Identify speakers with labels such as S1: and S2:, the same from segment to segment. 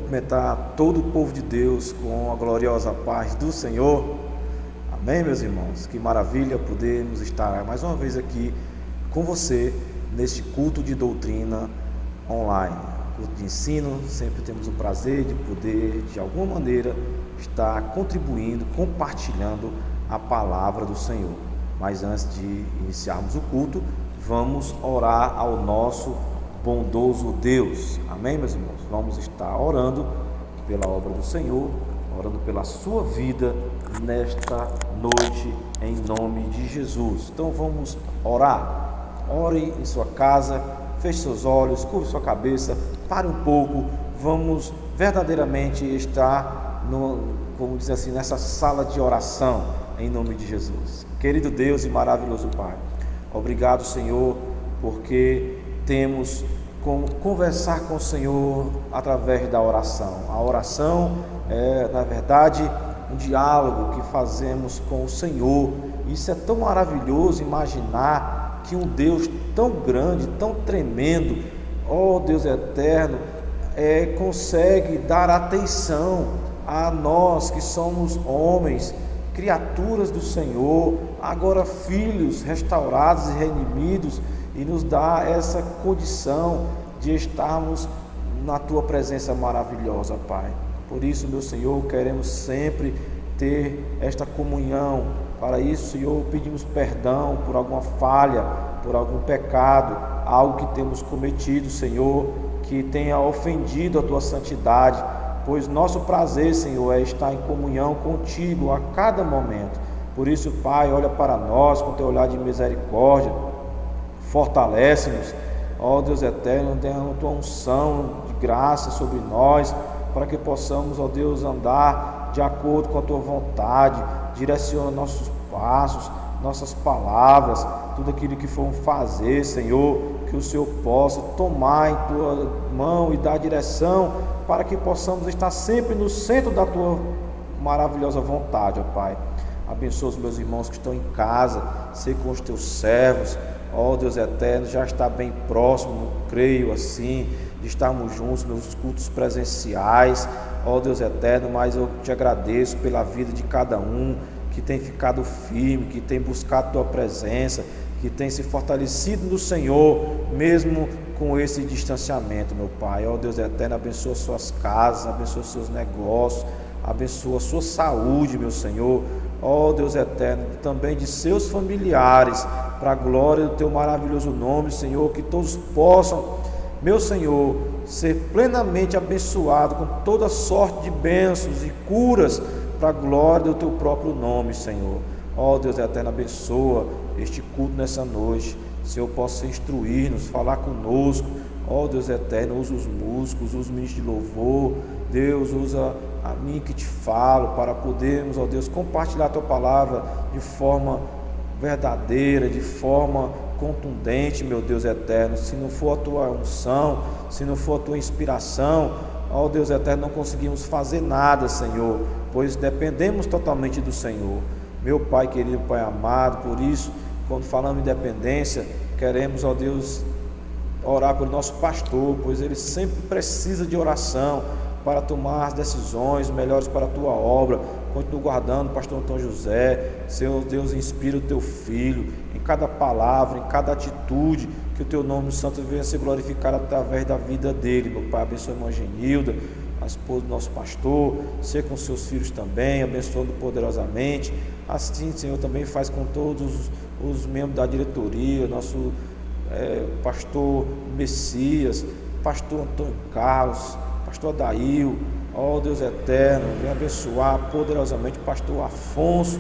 S1: cumprimentar todo o povo de Deus com a gloriosa paz do Senhor. Amém, meus irmãos? Que maravilha podermos estar mais uma vez aqui com você neste culto de doutrina online, culto de ensino. Sempre temos o prazer de poder, de alguma maneira, estar contribuindo, compartilhando a palavra do Senhor. Mas antes de iniciarmos o culto, vamos orar ao nosso bondoso Deus. Amém, meus irmãos? Vamos estar orando pela obra do Senhor, orando pela sua vida nesta noite, em nome de Jesus. Então vamos orar. Ore em sua casa, feche seus olhos, curve sua cabeça, pare um pouco. Vamos verdadeiramente estar como diz assim, nessa sala de oração, em nome de Jesus. Querido Deus e maravilhoso Pai, obrigado, Senhor, porque temos como conversar com o Senhor através da oração. A oração é, na verdade, um diálogo que fazemos com o Senhor. Isso é tão maravilhoso, imaginar que um Deus tão grande, tão tremendo, ó Deus eterno, consegue dar atenção a nós que somos homens, criaturas do Senhor, agora filhos restaurados e redimidos, e nos dá essa condição de estarmos na Tua presença maravilhosa, Pai. Por isso, meu Senhor, queremos sempre ter esta comunhão. Para isso, Senhor, pedimos perdão por alguma falha, por algum pecado, algo que temos cometido, Senhor, que tenha ofendido a Tua santidade, pois nosso prazer, Senhor, é estar em comunhão contigo a cada momento. Por isso, Pai, olha para nós com Teu olhar de misericórdia, fortalece-nos, ó Deus eterno, derrama Tua unção de graça sobre nós, para que possamos, ó Deus, andar de acordo com a Tua vontade. Direciona nossos passos, nossas palavras, tudo aquilo que for fazer, Senhor, que o Senhor possa tomar em Tua mão e dar direção, para que possamos estar sempre no centro da Tua maravilhosa vontade, ó Pai. Abençoa os meus irmãos que estão em casa, sei com os Teus servos, ó Deus eterno, já está bem próximo, creio assim, de estarmos juntos nos cultos presenciais, ó Deus eterno, mas eu te agradeço pela vida de cada um que tem ficado firme, que tem buscado Tua presença, que tem se fortalecido no Senhor, mesmo com esse distanciamento, meu Pai. Ó Deus eterno, abençoa suas casas, abençoa seus negócios, abençoa a sua saúde, meu Senhor. Ó Deus eterno, também de seus familiares, para a glória do Teu maravilhoso nome, Senhor, que todos possam, meu Senhor, ser plenamente abençoados com toda sorte de bênçãos e curas, para a glória do Teu próprio nome, Senhor. Ó Deus eterno, abençoa este culto nessa noite. Senhor, possa instruir-nos, falar conosco. Ó Deus eterno, usa os músicos, usa os ministros de louvor. Deus, usa a mim que te falo, para podermos, ó Deus, compartilhar a Tua palavra de forma verdadeira, de forma contundente, meu Deus eterno. Se não for a Tua unção, se não for a Tua inspiração, ó Deus eterno, não conseguimos fazer nada, Senhor, pois dependemos totalmente do Senhor. Meu Pai querido, Pai amado, por isso, quando falamos em dependência, queremos, ó Deus, orar pelo nosso pastor, pois ele sempre precisa de oração para tomar as decisões melhores para a Tua obra. Continua guardando o pastor Antônio José. Senhor Deus, inspira o Teu filho em cada palavra, em cada atitude, que o Teu nome santo venha ser glorificado através da vida dele. Meu Pai, abençoa a irmã Genilda, a esposa do nosso pastor, ser com seus filhos também, abençoando poderosamente. Assim, Senhor, também faz com todos os membros da diretoria, nosso pastor Messias, pastor Antônio Carlos, pastor Adail, ó Deus eterno, vem abençoar poderosamente o pastor Afonso.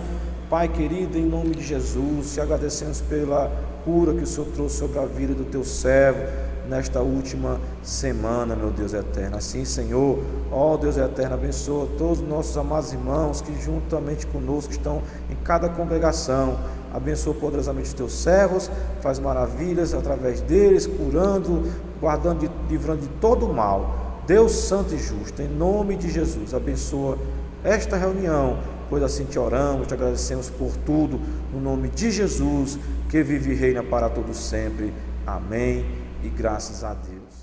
S1: Pai querido, em nome de Jesus, te agradecemos pela cura que o Senhor trouxe sobre a vida do Teu servo nesta última semana, meu Deus eterno. Assim, Senhor, ó Deus eterno, abençoa todos os nossos amados irmãos que juntamente conosco estão em cada congregação. Abençoa poderosamente os Teus servos, faz maravilhas através deles, curando, guardando, livrando de todo o mal. Deus santo e justo, em nome de Jesus, abençoa esta reunião, pois assim te oramos, te agradecemos por tudo, no nome de Jesus, que vive e reina para todos sempre. Amém. E graças a Deus.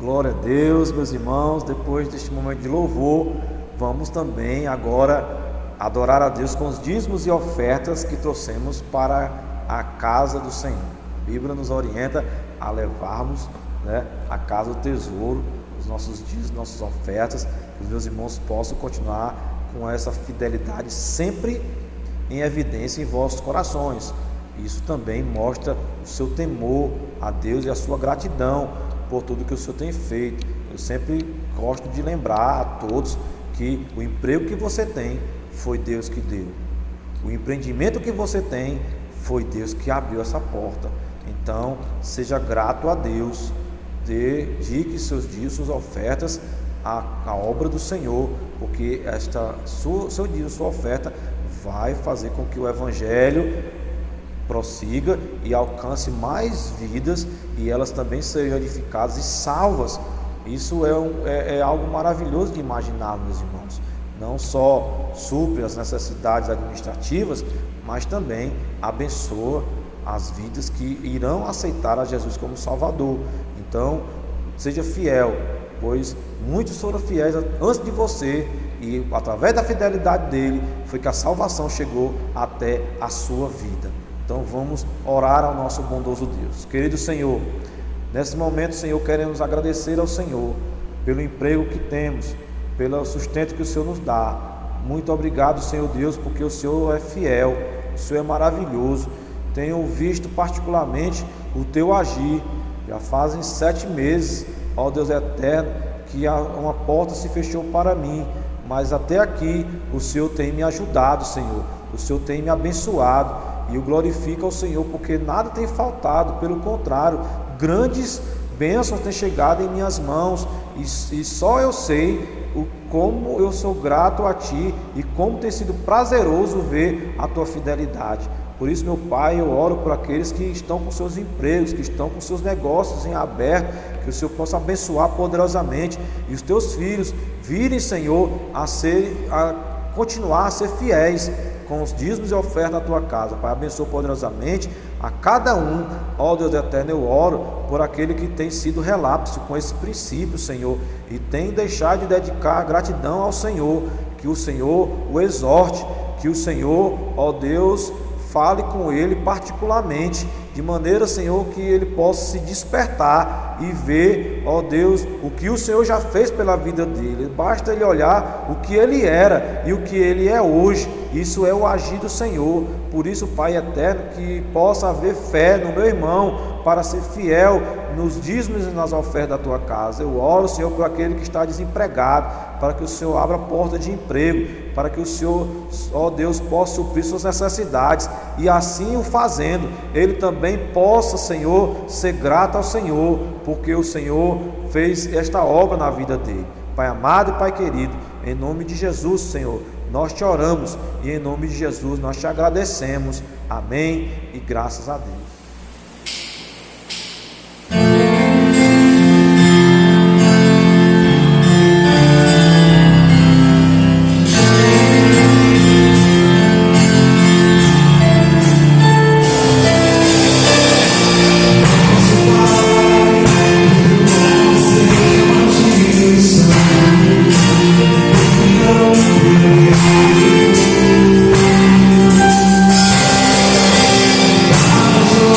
S1: Glória a Deus, meus irmãos. Depois deste momento de louvor, vamos também agora adorar a Deus com os dízimos e ofertas que trouxemos para a casa do Senhor. A Bíblia nos orienta a levarmos, a casa do tesouro, os nossos dízimos, nossas ofertas, que os meus irmãos possam continuar com essa fidelidade sempre em evidência em vossos corações. Isso também mostra o seu temor a Deus e a sua gratidão por tudo que o Senhor tem feito. Eu sempre gosto de lembrar a todos que o emprego que você tem foi Deus que deu. O empreendimento que você tem foi Deus que abriu essa porta. Então, seja grato a Deus, dedique seus dias, suas ofertas à obra do Senhor, porque seu dia, sua oferta vai fazer com que o Evangelho prossiga e alcance mais vidas e elas também sejam edificadas e salvas. Isso é algo maravilhoso de imaginar, meus irmãos. Não só supre as necessidades administrativas, mas também abençoa as vidas que irão aceitar a Jesus como Salvador. Então, seja fiel, pois muitos foram fiéis antes de você e através da fidelidade dele foi que a salvação chegou até a sua vida. Então vamos orar ao nosso bondoso Deus. Querido Senhor, nesse momento, Senhor, queremos agradecer ao Senhor pelo emprego que temos, pelo sustento que o Senhor nos dá. Muito obrigado, Senhor Deus, porque o Senhor é fiel, o Senhor é maravilhoso. Tenho visto particularmente o Teu agir. Já fazem 7 meses, ó Deus eterno, que uma porta se fechou para mim, mas até aqui o Senhor tem me ajudado, Senhor. O Senhor tem me abençoado. E eu glorifico ao Senhor porque nada tem faltado, pelo contrário, grandes bênçãos têm chegado em minhas mãos e só eu sei como eu sou grato a Ti e como tem sido prazeroso ver a Tua fidelidade. Por isso, meu Pai, eu oro por aqueles que estão com seus empregos, que estão com seus negócios em aberto, que o Senhor possa abençoar poderosamente e os Teus filhos virem, Senhor, a continuar a ser fiéis com os dízimos e ofertas da Tua casa. Pai, abençoa poderosamente a cada um. Ó Deus eterno, eu oro por aquele que tem sido relapso com esse princípio, Senhor, e tem deixado de dedicar gratidão ao Senhor. Que o Senhor o exorte, que o Senhor, ó Deus, fale com ele particularmente, de maneira, Senhor, que ele possa se despertar e ver, ó Deus, o que o Senhor já fez pela vida dele. Basta ele olhar o que ele era e o que ele é hoje. Isso é o agir do Senhor. Por isso, Pai eterno, que possa haver fé no meu irmão para ser fiel nos dízimos e nas ofertas da Tua casa. Eu oro, Senhor, por aquele que está desempregado, para que o Senhor abra a porta de emprego, para que o Senhor, ó Deus, possa suprir suas necessidades e assim o fazendo, ele também possa, Senhor, ser grato ao Senhor, porque o Senhor fez esta obra na vida dele. Pai amado e Pai querido, em nome de Jesus, Senhor, nós te oramos e em nome de Jesus nós te agradecemos. Amém e graças a Deus.
S2: Oh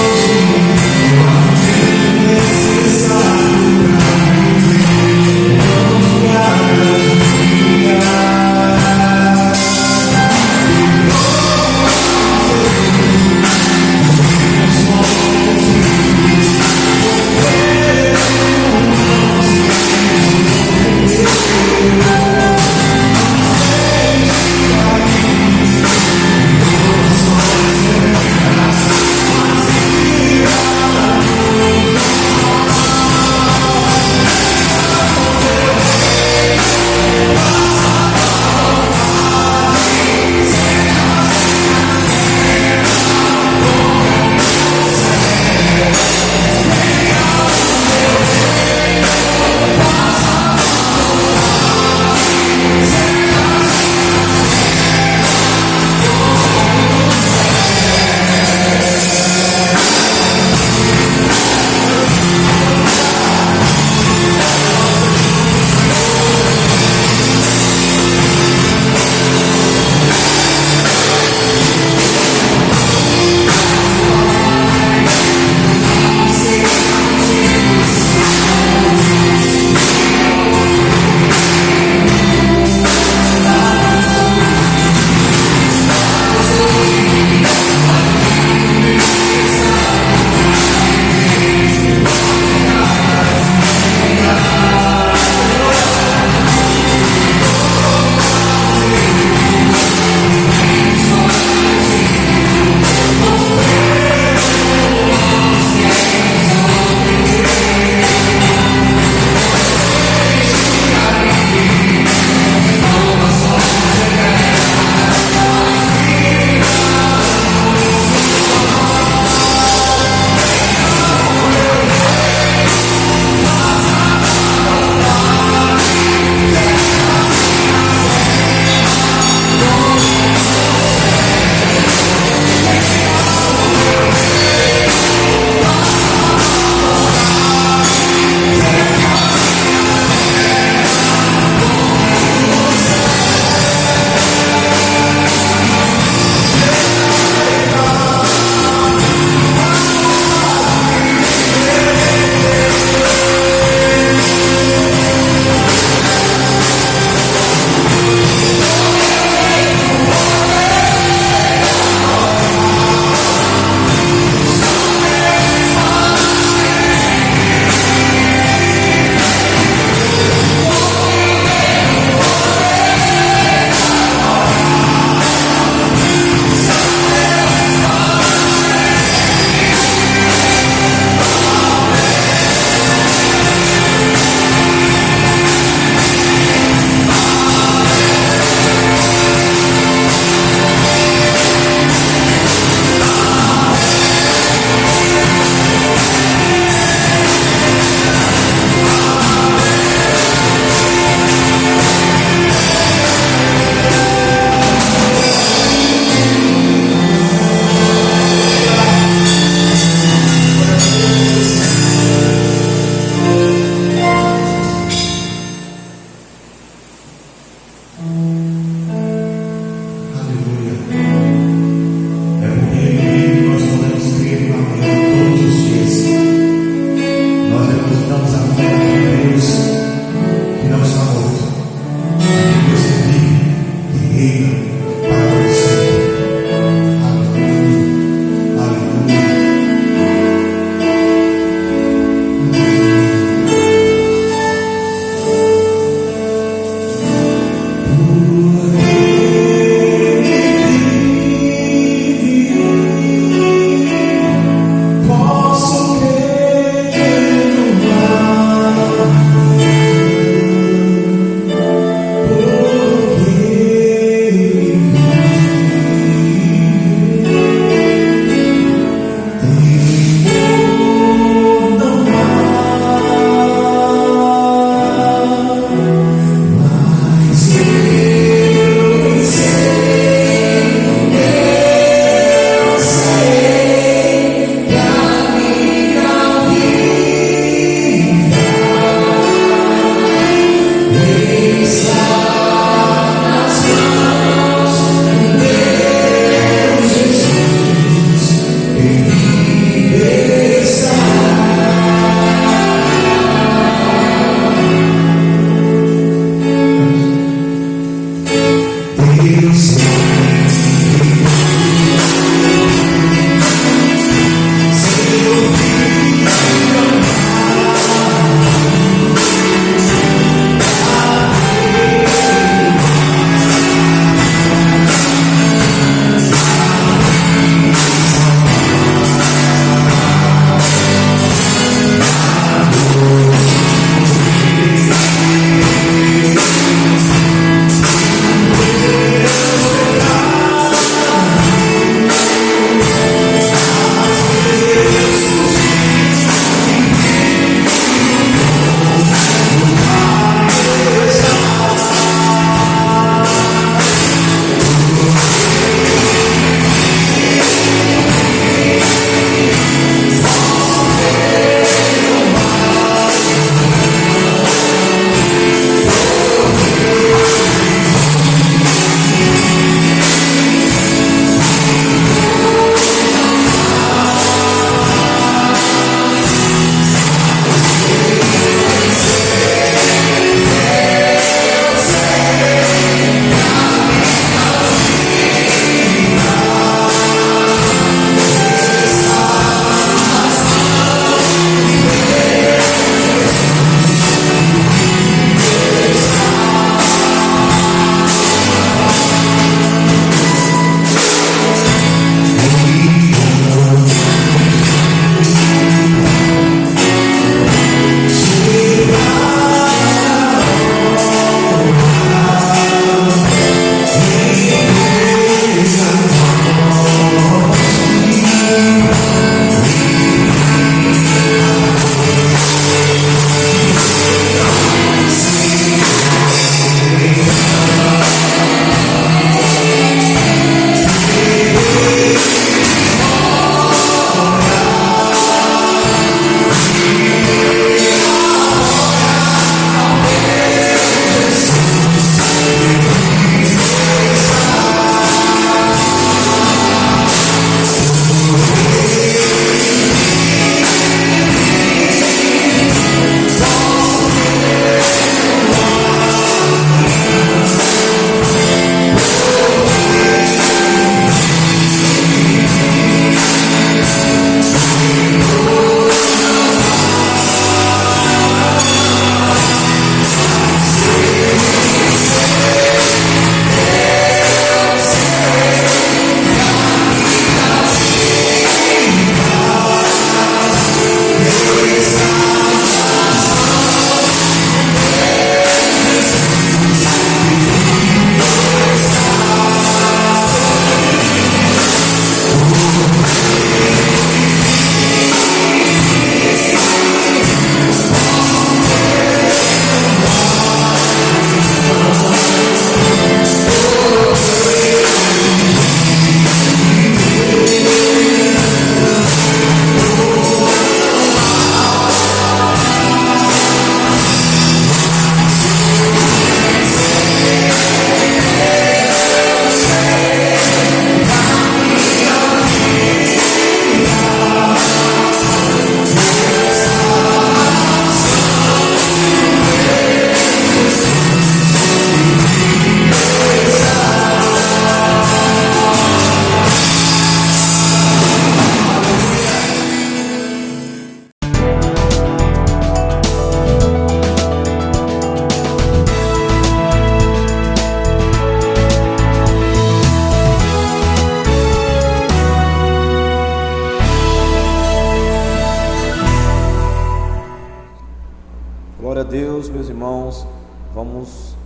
S1: Glória a Deus, meus irmãos. Vamos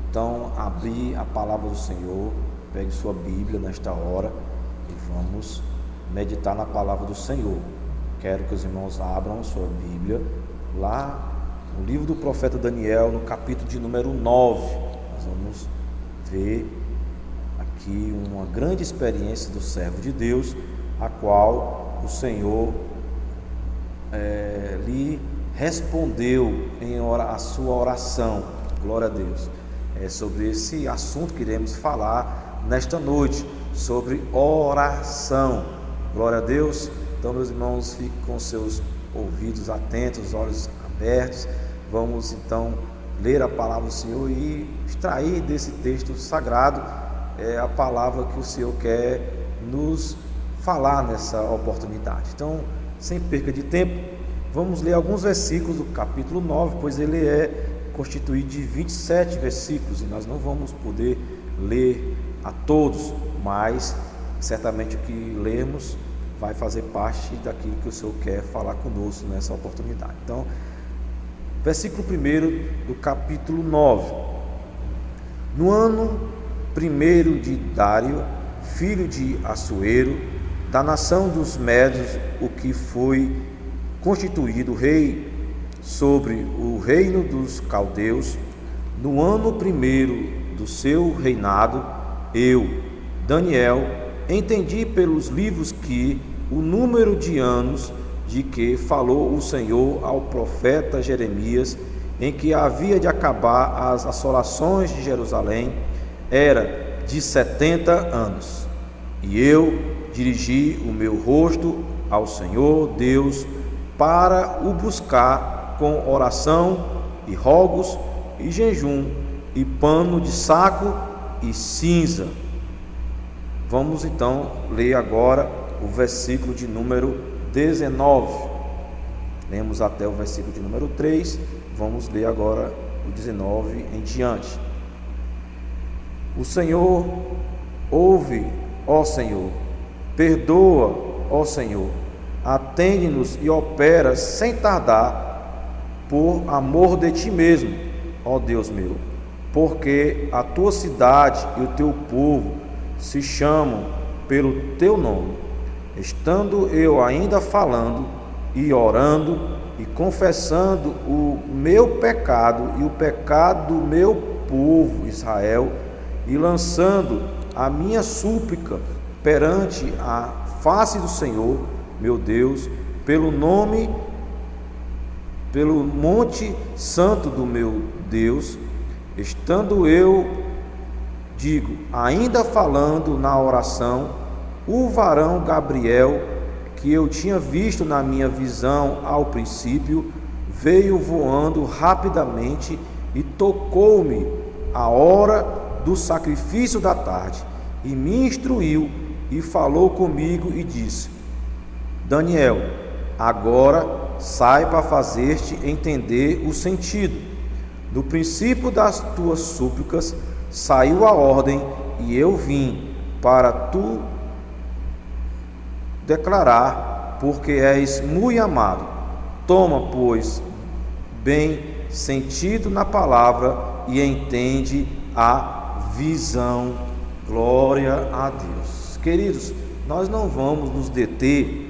S1: então abrir a palavra do Senhor. Pegue sua Bíblia nesta hora e vamos meditar na palavra do Senhor. Quero que os irmãos abram sua Bíblia lá no livro do profeta Daniel, no capítulo de número 9. Nós vamos ver aqui uma grande experiência do servo de Deus, a qual o Senhor lhe respondeu a sua oração. Glória a Deus. É sobre esse assunto que iremos falar nesta noite, sobre oração. Glória a Deus. Então, meus irmãos, fiquem com seus ouvidos atentos, os olhos abertos. Vamos então ler a palavra do Senhor e extrair desse texto sagrado a palavra que o Senhor quer nos falar nessa oportunidade. Então, sem perca de tempo, vamos ler alguns versículos do capítulo 9, pois ele é constituído de 27 versículos e nós não vamos poder ler a todos, mas certamente o que lermos vai fazer parte daquilo que o Senhor quer falar conosco nessa oportunidade. Então, versículo 1 do capítulo 9. No ano 1º de Dário, filho de Assuero, da nação dos Médios, o que foi constituído rei sobre o reino dos caldeus, no ano 1º do seu reinado, eu, Daniel, entendi pelos livros que o número de anos de que falou o Senhor ao profeta Jeremias, em que havia de acabar as assolações de Jerusalém, era de 70 anos. E eu dirigi o meu rosto ao Senhor Deus para o buscar com oração e rogos e jejum e pano de saco e cinza. Vamos então ler agora o versículo de número 19. Lemos até o versículo de número 3, vamos ler agora o 19 em diante. O Senhor ouve, ó Senhor, perdoa, ó Senhor, atende-nos e opera sem tardar, por amor de ti mesmo, ó Deus meu, porque a tua cidade e o teu povo se chamam pelo teu nome. Estando eu ainda falando e orando e confessando o meu pecado e o pecado do meu povo Israel, e lançando a minha súplica perante a face do Senhor, meu Deus, pelo monte santo do meu Deus, estando eu, ainda falando na oração, o varão Gabriel, que eu tinha visto na minha visão ao princípio, veio voando rapidamente e tocou-me a hora do sacrifício da tarde, e me instruiu e falou comigo e disse: Daniel, agora sai para fazer-te entender o sentido. No princípio das tuas súplicas saiu a ordem, e eu vim para tu declarar, porque és muito amado. Toma, pois, bem sentido na palavra e entende a visão. Glória a Deus. Queridos, nós não vamos nos deter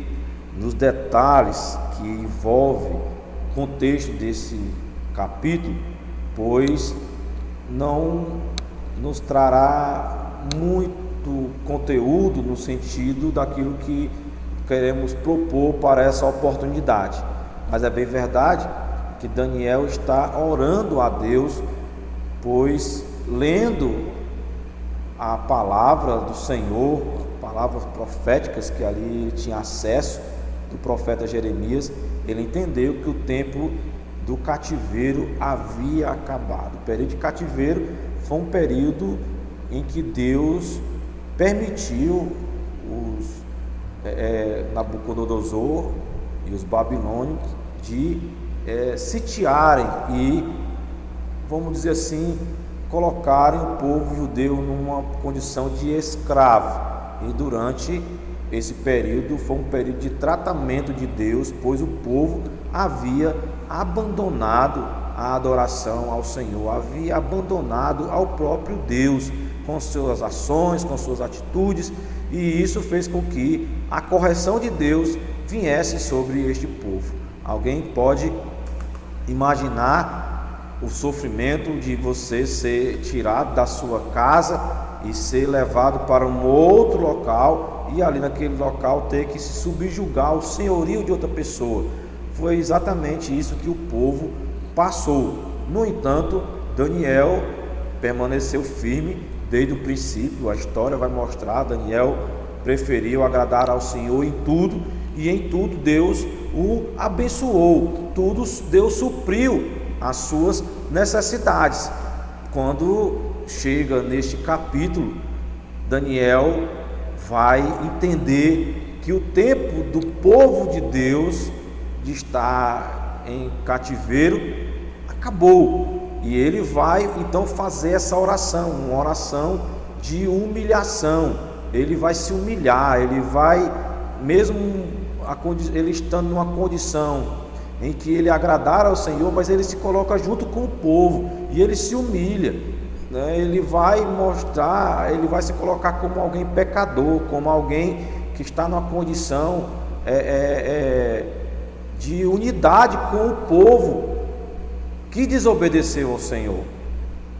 S1: nos detalhes que envolvem o contexto desse capítulo, pois não nos trará muito conteúdo no sentido daquilo que queremos propor para essa oportunidade. Mas é bem verdade que Daniel está orando a Deus, pois lendo a palavra do Senhor, palavras proféticas que ali ele tinha acesso do profeta Jeremias, ele entendeu que o tempo do cativeiro havia acabado. O período de cativeiro foi um período em que Deus permitiu os Nabucodonosor e os babilônios de sitiarem e, vamos dizer assim, colocarem o povo judeu numa condição de escravo. E durante esse período foi um período de tratamento de Deus, pois o povo havia abandonado a adoração ao Senhor, havia abandonado ao próprio Deus com suas ações, com suas atitudes, e isso fez com que a correção de Deus viesse sobre este povo. Alguém pode imaginar o sofrimento de você ser tirado da sua casa e ser levado para um outro local, e ali naquele local ter que se subjugar ao senhorio de outra pessoa. Foi exatamente isso que o povo passou. No entanto, Daniel permaneceu firme desde o princípio. A história vai mostrar, Daniel preferiu agradar ao Senhor em tudo, e em tudo Deus o abençoou, tudo Deus supriu as suas necessidades. Quando chega neste capítulo, Daniel vai entender que o tempo do povo de Deus de estar em cativeiro acabou, e ele vai então fazer essa oração, uma oração de humilhação. Ele vai se humilhar, ele vai, mesmo ele estando numa condição em que ele agradar ao Senhor, mas ele se coloca junto com o povo e ele se humilha, né? Ele vai mostrar, ele vai se colocar como alguém pecador, como alguém que está numa condição de unidade com o povo que desobedeceu ao Senhor.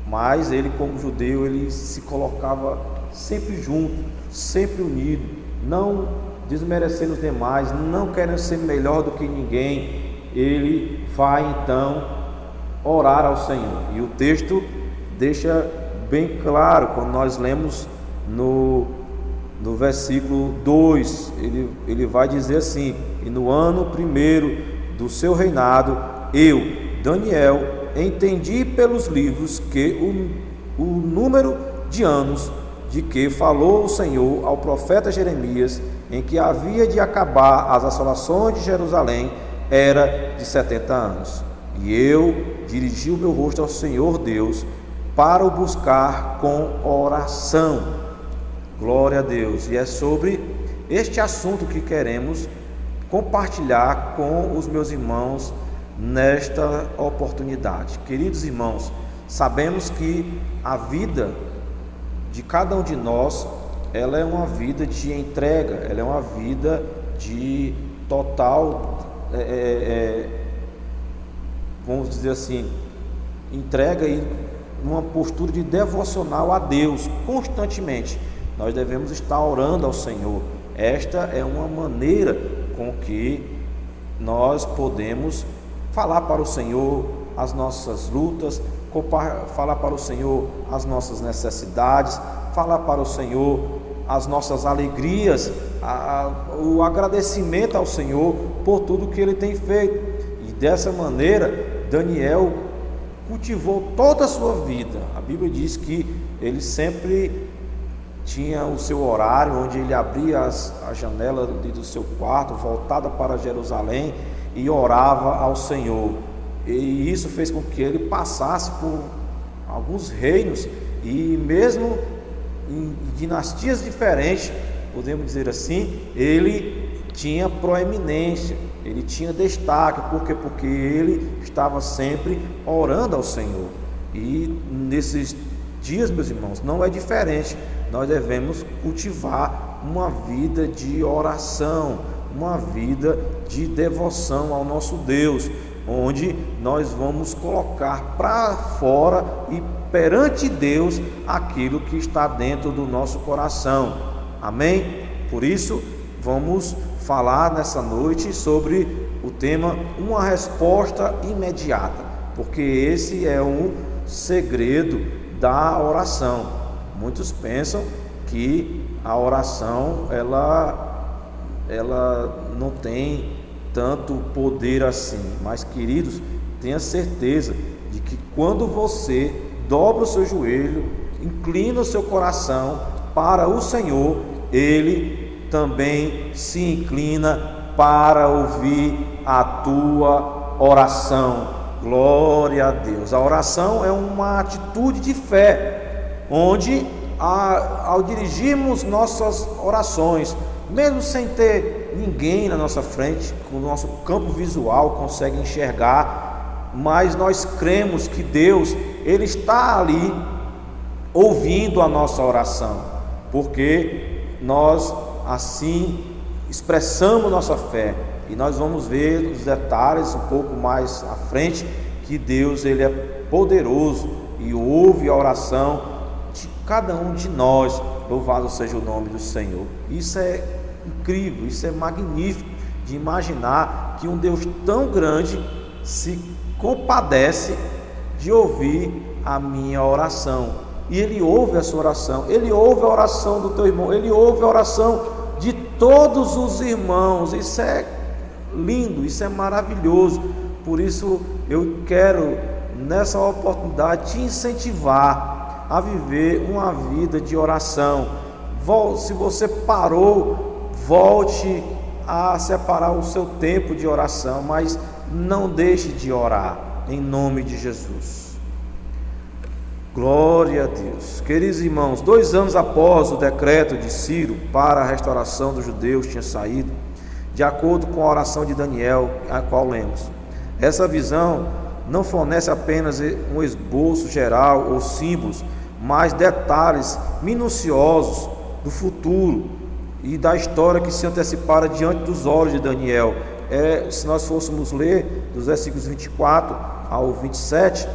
S1: Mas ele, como judeu, ele se colocava sempre junto, sempre unido, não desmerecendo os demais, não querendo ser melhor do que ninguém. Ele vai então orar ao Senhor, e o texto deixa bem claro, quando nós lemos no versículo 2, ele vai dizer assim: e no ano primeiro do seu reinado, eu, Daniel, entendi pelos livros que o número de anos de que falou o Senhor ao profeta Jeremias, em que havia de acabar as assolações de Jerusalém, era de 70 anos. E eu dirigi o meu rosto ao Senhor Deus para o buscar com oração. Glória a Deus. E é sobre este assunto que queremos compartilhar com os meus irmãos nesta oportunidade. Queridos irmãos, sabemos que a vida de cada um de nós, ela é uma vida de entrega, ela é uma vida de total, vamos dizer assim, entrega e uma postura de devocional a Deus constantemente. Nós devemos estar orando ao Senhor. Esta é uma maneira com que nós podemos falar para o Senhor as nossas lutas, falar para o Senhor as nossas necessidades, falar para o Senhor as nossas alegrias, o agradecimento ao Senhor por tudo que Ele tem feito. E dessa maneira, Daniel cultivou toda a sua vida. A Bíblia diz que ele sempre tinha o seu horário, onde ele abria a janela do seu quarto, voltada para Jerusalém, e orava ao Senhor. E isso fez com que ele passasse por alguns reinos, e mesmo em dinastias diferentes, podemos dizer assim, ele tinha proeminência, ele tinha destaque. Por quê? Porque ele estava sempre orando ao Senhor. E nesses dias, meus irmãos, não é diferente. Nós devemos cultivar uma vida de oração, uma vida de devoção ao nosso Deus, onde nós vamos colocar para fora e perante Deus aquilo que está dentro do nosso coração. Amém? Por isso, vamos falar nessa noite sobre o tema uma resposta imediata, porque esse é um segredo da oração. Muitos pensam que a oração ela não tem tanto poder assim, mas queridos, tenha certeza de que quando você dobra o seu joelho, inclina o seu coração para o Senhor, Ele também se inclina para ouvir a tua oração. Glória a Deus. A oração é uma atitude de fé, onde ao dirigirmos nossas orações, mesmo sem ter ninguém na nossa frente, com o nosso campo visual consegue enxergar, mas nós cremos que Deus, Ele está ali ouvindo a nossa oração, porque nós assim expressamos nossa fé. E nós vamos ver os detalhes um pouco mais à frente, que Deus, Ele é poderoso e ouve a oração de cada um de nós. Louvado seja o nome do Senhor. Isso é incrível, isso é magnífico de imaginar que um Deus tão grande se compadece de ouvir a minha oração. E Ele ouve a sua oração, Ele ouve a oração do teu irmão, Ele ouve a oração de todos os irmãos. Isso é lindo, isso é maravilhoso. Por isso eu quero nessa oportunidade te incentivar a viver uma vida de oração. Se você parou, volte a separar o seu tempo de oração, mas não deixe de orar, em nome de Jesus. Glória a Deus. Queridos irmãos, 2 anos após o decreto de Ciro para a restauração dos judeus tinha saído, de acordo com a oração de Daniel, a qual lemos. Essa visão não fornece apenas um esboço geral ou símbolos, mas detalhes minuciosos do futuro e da história que se antecipara diante dos olhos de Daniel. Se nós fôssemos ler dos versículos 24 ao 27,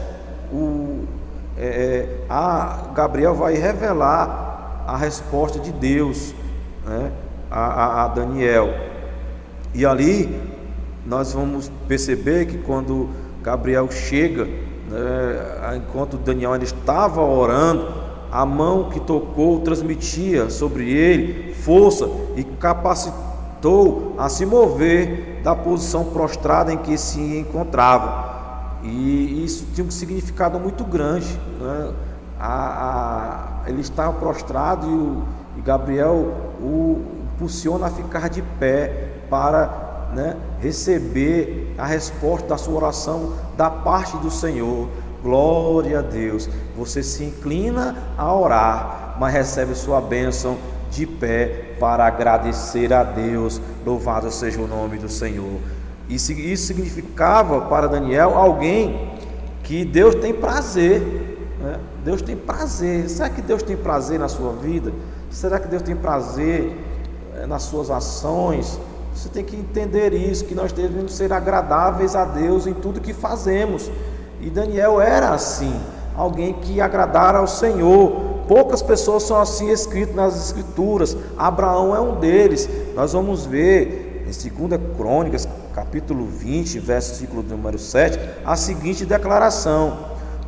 S1: Gabriel vai revelar a resposta de Deus, né, a Daniel. E ali nós vamos perceber que quando Gabriel chega, né, enquanto Daniel ainda estava orando, a mão que tocou transmitia sobre ele força e capacitou a se mover da posição prostrada em que se encontrava. E isso tinha um significado muito grande, né? Ele estava prostrado e Gabriel o impulsiona a ficar de pé para, né, receber a resposta da sua oração da parte do Senhor. Glória a Deus. Você se inclina a orar, mas recebe sua bênção de pé para agradecer a Deus. Louvado seja o nome do Senhor. Isso significava para Daniel alguém que Deus tem prazer, né? Deus tem prazer. Será que Deus tem prazer na sua vida? Será que Deus tem prazer nas suas ações? Você tem que entender isso, que nós devemos ser agradáveis a Deus em tudo que fazemos. E Daniel era assim, alguém que agradara ao Senhor. Poucas pessoas são assim escritas nas Escrituras. Abraão é um deles. Nós vamos ver em 2 Crônicas, capítulo 20, versículo número 7, a seguinte declaração: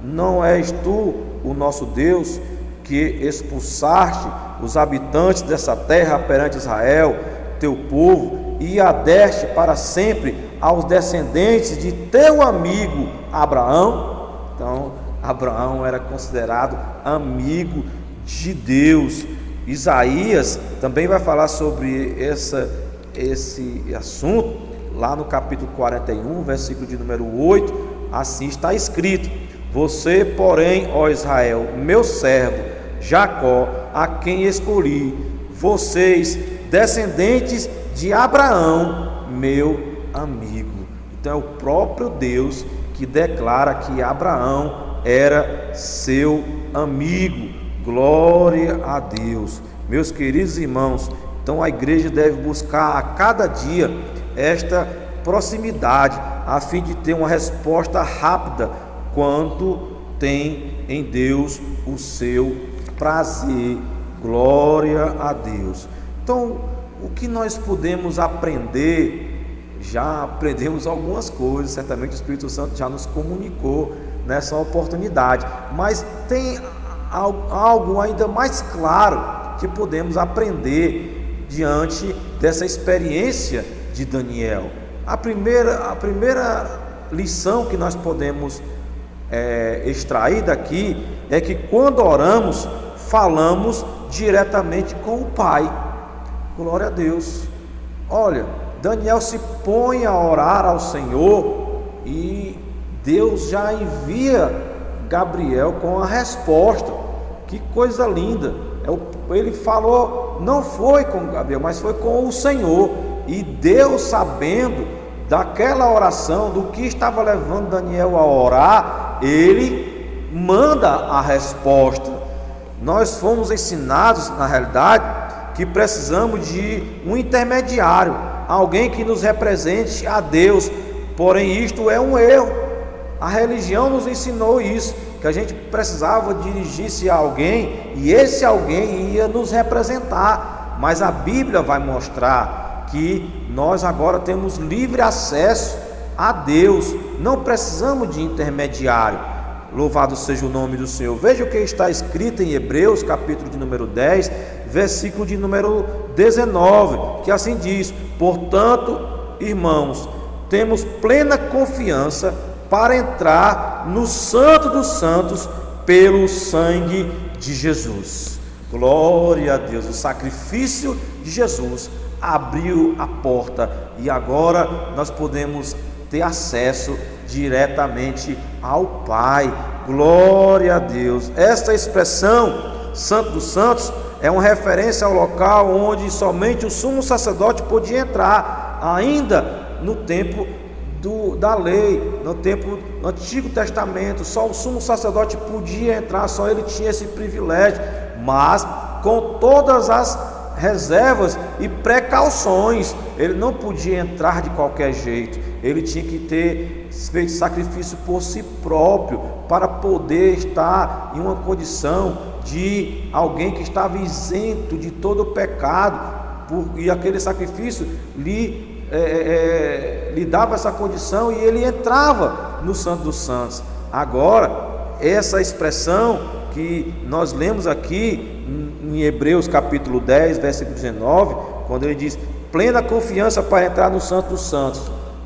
S1: não és tu o nosso Deus que expulsaste os habitantes dessa terra perante Israel, teu povo, e a deste para sempre aos descendentes de teu amigo Abraão? Então, Abraão era considerado amigo de Deus. Isaías também vai falar sobre esse assunto, lá no capítulo 41, versículo de número 8, assim está escrito: você, porém, ó Israel, meu servo, Jacó, a quem escolhi, vocês, descendentes de Abraão, meu amigo. Então é o próprio Deus que declara que Abraão era seu amigo. Glória a Deus. Meus queridos irmãos, então a igreja deve buscar a cada dia esta proximidade, a fim de ter uma resposta rápida quando tem em Deus o seu prazer. Glória a Deus. Então, o que nós podemos aprender? Já aprendemos algumas coisas, certamente o Espírito Santo já nos comunicou nessa oportunidade, mas tem algo ainda mais claro que podemos aprender diante dessa experiência de Daniel. A primeira lição que nós podemos extrair daqui é que quando oramos, falamos diretamente com o Pai. Glória a Deus. Olha, Daniel se põe a orar ao Senhor e Deus já envia Gabriel com a resposta. Que coisa linda! Ele falou, não foi com Gabriel, mas foi com o Senhor. E Deus, sabendo daquela oração, do que estava levando Daniel a orar, ele manda a resposta. Nós fomos ensinados, na realidade, que precisamos de um intermediário, alguém que nos represente a Deus. Porém, isto é um erro. A religião nos ensinou isso, que a gente precisava dirigir-se a alguém e esse alguém ia nos representar. Mas a Bíblia vai mostrar que nós agora temos livre acesso a Deus, não precisamos de intermediário. Louvado seja o nome do Senhor. Veja o que está escrito em Hebreus, capítulo de número 10, versículo de número 19, que assim diz: portanto, irmãos, temos plena confiança para entrar no Santo dos Santos pelo sangue de Jesus. Glória a Deus. O sacrifício de Jesus abriu a porta e agora nós podemos ter acesso diretamente ao Pai. Glória a Deus. Esta expressão, Santo dos Santos, é uma referência ao local onde somente o sumo sacerdote podia entrar, ainda no tempo da lei, no Antigo Testamento. Só o sumo sacerdote podia entrar, só ele tinha esse privilégio, mas com todas as reservas e precauções. Ele não podia entrar de qualquer jeito, ele tinha que ter feito sacrifício por si próprio, para poder estar em uma condição de alguém que estava isento de todo o pecado, e aquele sacrifício lhe dava essa condição e ele entrava no Santo dos Santos. Agora, essa expressão que nós lemos aqui em Hebreus capítulo 10, versículo 19, quando ele diz plena confiança para entrar no Santo dos Santos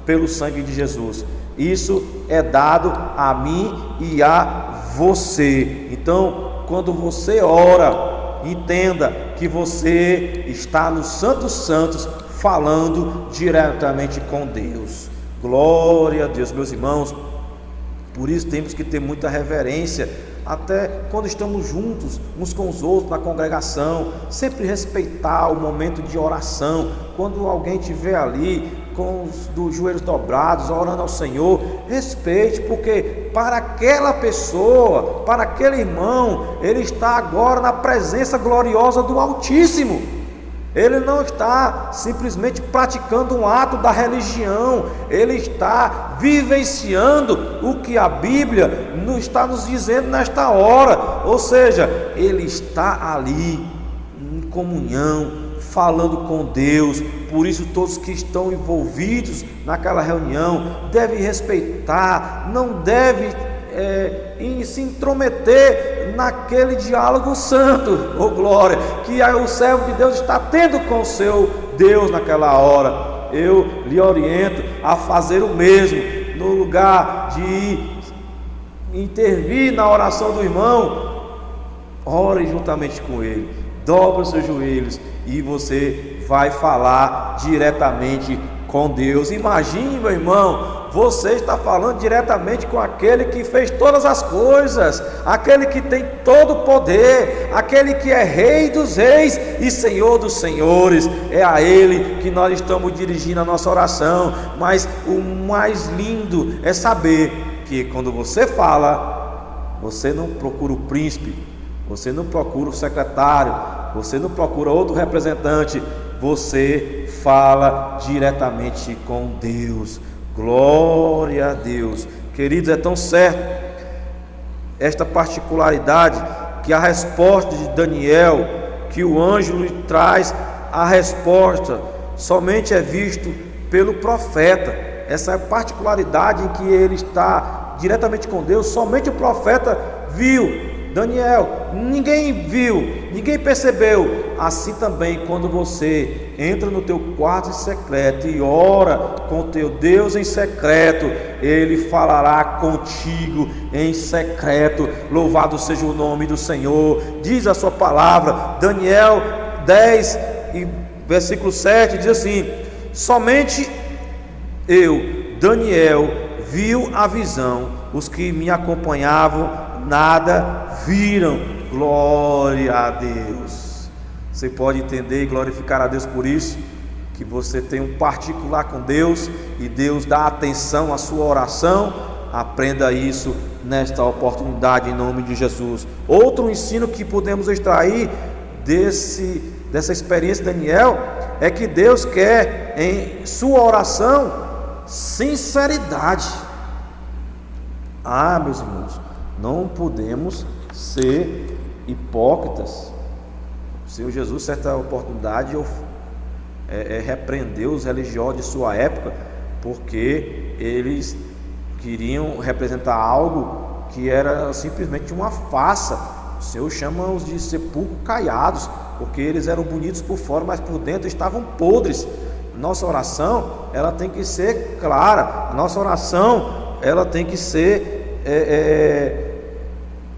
S1: pelo sangue de Jesus, isso é dado a mim e a você. Então, quando você ora, entenda que você está no Santo dos Santos, falando diretamente com Deus. Glória a Deus, meus irmãos. Por isso temos que ter muita reverência, até quando estamos juntos uns com os outros na congregação, sempre respeitar o momento de oração. Quando alguém estiver ali com os joelhos dobrados, orando ao Senhor, respeite, porque para aquela pessoa, para aquele irmão, ele está agora na presença gloriosa do Altíssimo. Ele não está simplesmente praticando um ato da religião, ele está vivenciando o que a Bíblia está nos dizendo nesta hora. Ou seja, ele está ali em comunhão, falando com Deus. Por isso todos que estão envolvidos naquela reunião devem respeitar, não devem se intrometer naquele diálogo santo, oh glória, que o servo de Deus está tendo com o seu Deus naquela hora. Eu lhe oriento a fazer o mesmo, no lugar de intervir na oração do irmão, ore juntamente com ele, dobre os seus joelhos e você vai falar diretamente com Deus. Imagine, meu irmão, você está falando diretamente com aquele que fez todas as coisas, aquele que tem todo o poder, aquele que é Rei dos reis e Senhor dos senhores. É a Ele que nós estamos dirigindo a nossa oração. Mas o mais lindo é saber que quando você fala, você não procura o príncipe, você não procura o secretário, você não procura outro representante, você fala diretamente com Deus. Glória a Deus. Queridos, é tão certo esta particularidade que a resposta de Daniel, que o anjo lhe traz a resposta, somente é visto pelo profeta. Essa particularidade em que ele está diretamente com Deus, somente o profeta viu. Daniel, ninguém viu, ninguém percebeu. Assim também, quando você entra no teu quarto em secreto e ora com teu Deus em secreto, Ele falará contigo em secreto. Louvado seja o nome do Senhor. Diz a sua palavra, Daniel 10, versículo 7, diz assim: somente eu, Daniel, viu a visão, os que me acompanhavam nada viram. Glória a Deus. Você pode entender e glorificar a Deus por isso, que você tem um particular com Deus e Deus dá atenção à sua oração. Aprenda isso nesta oportunidade em nome de Jesus. Outro ensino que podemos extrair dessa experiência de Daniel é que Deus quer em sua oração sinceridade. Meus irmãos, não podemos ser hipócritas. O Senhor Jesus, certa oportunidade, repreendeu os religiosos de sua época, porque eles queriam representar algo que era simplesmente uma farsa. O Senhor chama-os de sepulcro caiados, porque eles eram bonitos por fora, mas por dentro estavam podres. Nossa oração, ela tem que ser clara. A nossa oração, ela tem que ser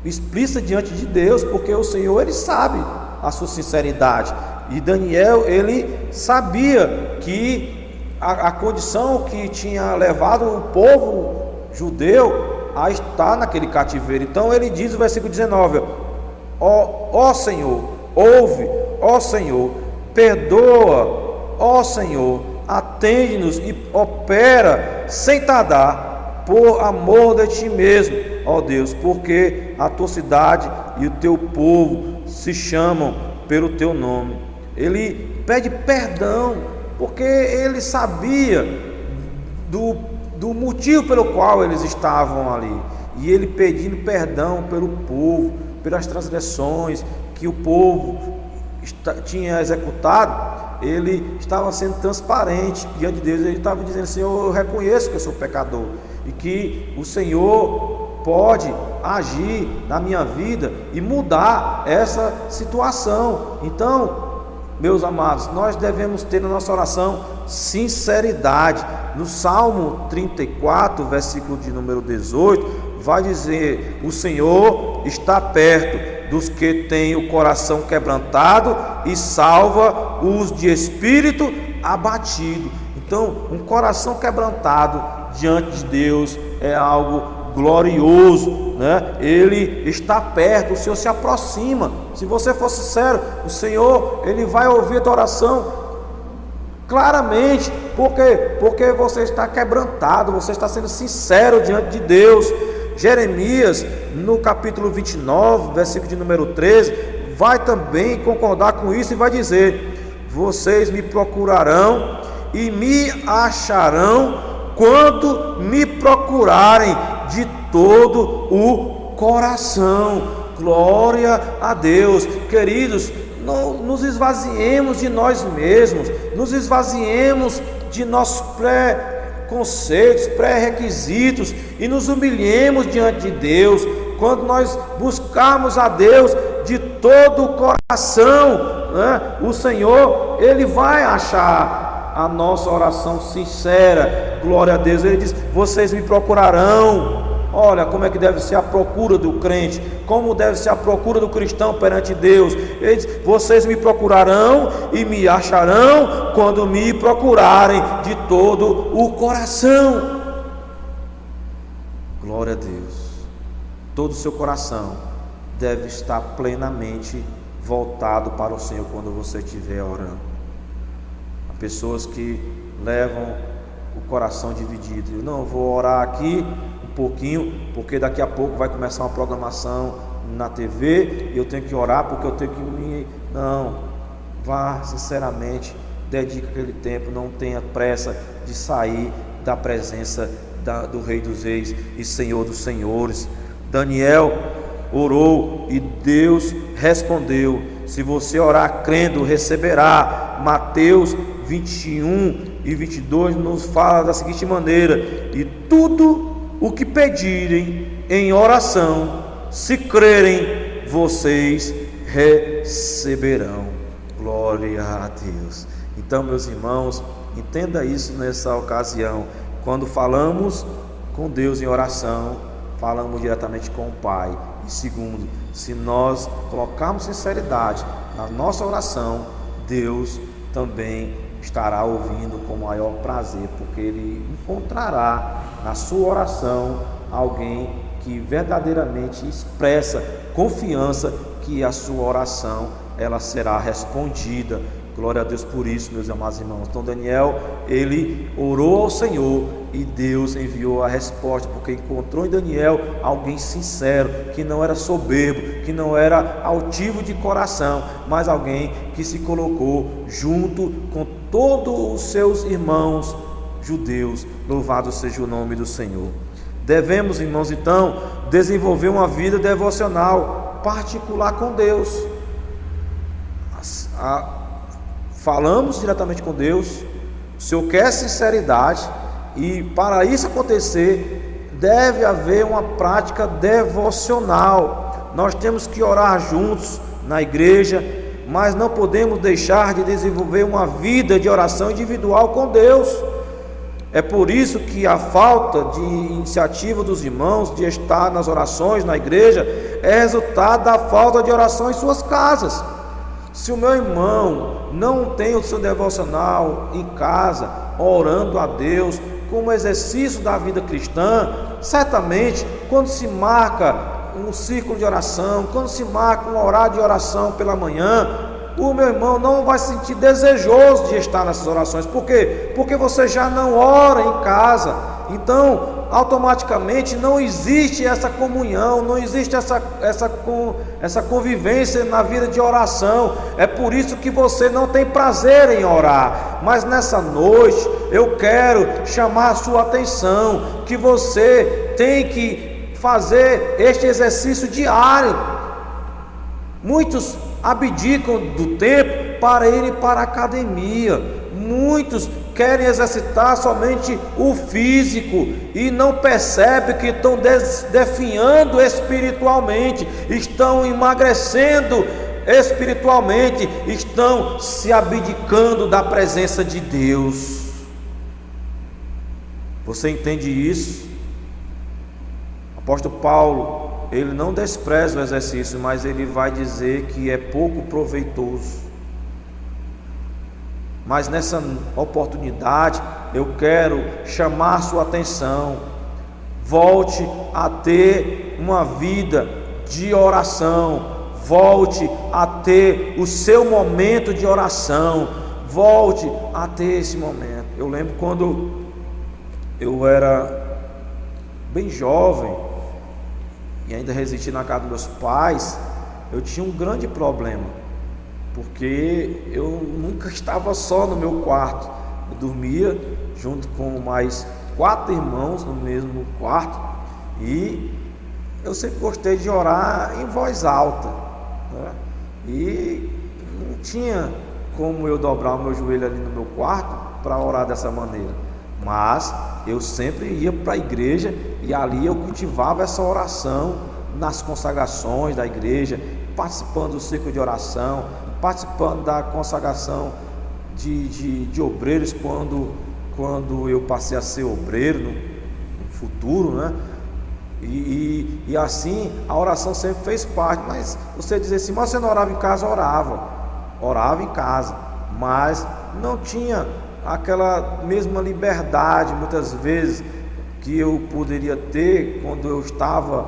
S1: explícita diante de Deus, porque o Senhor, Ele sabe a sua sinceridade. E Daniel, ele sabia que a condição que tinha levado o povo judeu a estar naquele cativeiro. Então ele diz no versículo 19: ó Senhor, ouve, ó Senhor, perdoa, ó Senhor, atende-nos e opera sem tardar, por amor de ti mesmo, ó Deus, porque a tua cidade e o teu povo se chamam pelo teu nome. Ele pede perdão, porque ele sabia do motivo pelo qual eles estavam ali, e ele pedindo perdão pelo povo, pelas transgressões que o povo tinha executado. Ele estava sendo transparente diante de Deus. Ele estava dizendo: Senhor, eu reconheço que eu sou pecador e que o Senhor pode agir na minha vida e mudar essa situação. Então, meus amados, nós devemos ter na nossa oração sinceridade. No Salmo 34, versículo de número 18, vai dizer: o Senhor está perto dos que têm o coração quebrantado e salva os de espírito abatido. Então, um coração quebrantado diante de Deus é algo glorioso, né? Ele está perto, o Senhor se aproxima. Se você for sincero, o Senhor, Ele vai ouvir a tua oração claramente, porque você está quebrantado, você está sendo sincero diante de Deus. Jeremias, no capítulo 29, versículo de número 13, vai também concordar com isso e vai dizer: vocês me procurarão e me acharão quando me procurarem de todo o coração. Glória a Deus. Queridos, não nos esvaziemos de nós mesmos, nos esvaziemos de nossos preconceitos, pré-requisitos e nos humilhemos diante de Deus. Quando nós buscarmos a Deus de todo o coração, né, o Senhor, Ele vai achar a nossa oração sincera. Glória a Deus. Ele diz: vocês me procurarão. Olha como é que deve ser a procura do crente, como deve ser a procura do cristão perante Deus. Ele diz: vocês me procurarão e me acharão quando me procurarem de todo o coração. Glória a Deus. Todo o seu coração deve estar plenamente voltado para o Senhor quando você estiver orando. Há pessoas que levam o coração dividido. Eu não vou orar aqui um pouquinho, porque daqui a pouco vai começar uma programação na TV e eu tenho que orar porque eu tenho que me... Não, vá sinceramente, dedique aquele tempo, não tenha pressa de sair da presença do Rei dos Reis e Senhor dos Senhores. Daniel orou e Deus respondeu. Se você orar crendo, receberá. Mateus 21 e 22 nos fala da seguinte maneira: e tudo o que pedirem em oração, se crerem, vocês receberão. Glória a Deus. Então, meus irmãos, entenda isso nessa ocasião. Quando falamos com Deus em oração, falamos diretamente com o Pai. E segundo, se nós colocarmos sinceridade na nossa oração, Deus também estará ouvindo com maior prazer, porque Ele encontrará na sua oração alguém que verdadeiramente expressa confiança que a sua oração ela será respondida. Glória a Deus por isso, meus amados irmãos. Então Daniel, ele orou ao Senhor e Deus enviou a resposta, porque encontrou em Daniel alguém sincero, que não era soberbo, que não era altivo de coração, mas alguém que se colocou junto com todos os seus irmãos judeus. Louvado seja o nome do Senhor. Devemos, irmãos, então, desenvolver uma vida devocional particular com Deus. Falamos diretamente com Deus. O Senhor quer sinceridade, e para isso acontecer, deve haver uma prática devocional. Nós temos que orar juntos na igreja, mas não podemos deixar de desenvolver uma vida de oração individual com Deus. É por isso que a falta de iniciativa dos irmãos de estar nas orações na igreja é resultado da falta de oração em suas casas. Se o meu irmão não tem o seu devocional em casa, orando a Deus, como exercício da vida cristã, certamente, quando se marca um círculo de oração, quando se marca um horário de oração pela manhã, o meu irmão não vai se sentir desejoso de estar nessas orações. Por quê? Porque você já não ora em casa. Então, automaticamente não existe essa comunhão, não existe essa convivência na vida de oração. É por isso que você não tem prazer em orar. Mas nessa noite eu quero chamar a sua atenção, que você tem que fazer este exercício diário. Muitos abdicam do tempo para irem para a academia. Muitos querem exercitar somente o físico e não percebem que estão definhando espiritualmente, estão emagrecendo espiritualmente, estão se abdicando da presença de Deus. Você entende isso? O apóstolo Paulo, ele não despreza o exercício, mas ele vai dizer que é pouco proveitoso. Mas nessa oportunidade eu quero chamar sua atenção. Volte a ter uma vida de oração. Volte a ter o seu momento de oração. Volte a ter esse momento. Eu lembro quando eu era bem jovem e ainda residia na casa dos meus pais, eu tinha um grande problema. Porque eu nunca estava só no meu quarto. Eu dormia junto com mais 4 irmãos no mesmo quarto. E eu sempre gostei de orar em voz alta, né? E não tinha como eu dobrar o meu joelho ali no meu quarto para orar dessa maneira. Mas eu sempre ia para a igreja e ali eu cultivava essa oração nas consagrações da igreja, participando do círculo de oração, participando da consagração de obreiros quando eu passei a ser obreiro no futuro, né? E assim a oração sempre fez parte. Mas você dizer assim, mas você não orava em casa? Orava em casa, mas não tinha aquela mesma liberdade muitas vezes que eu poderia ter quando eu estava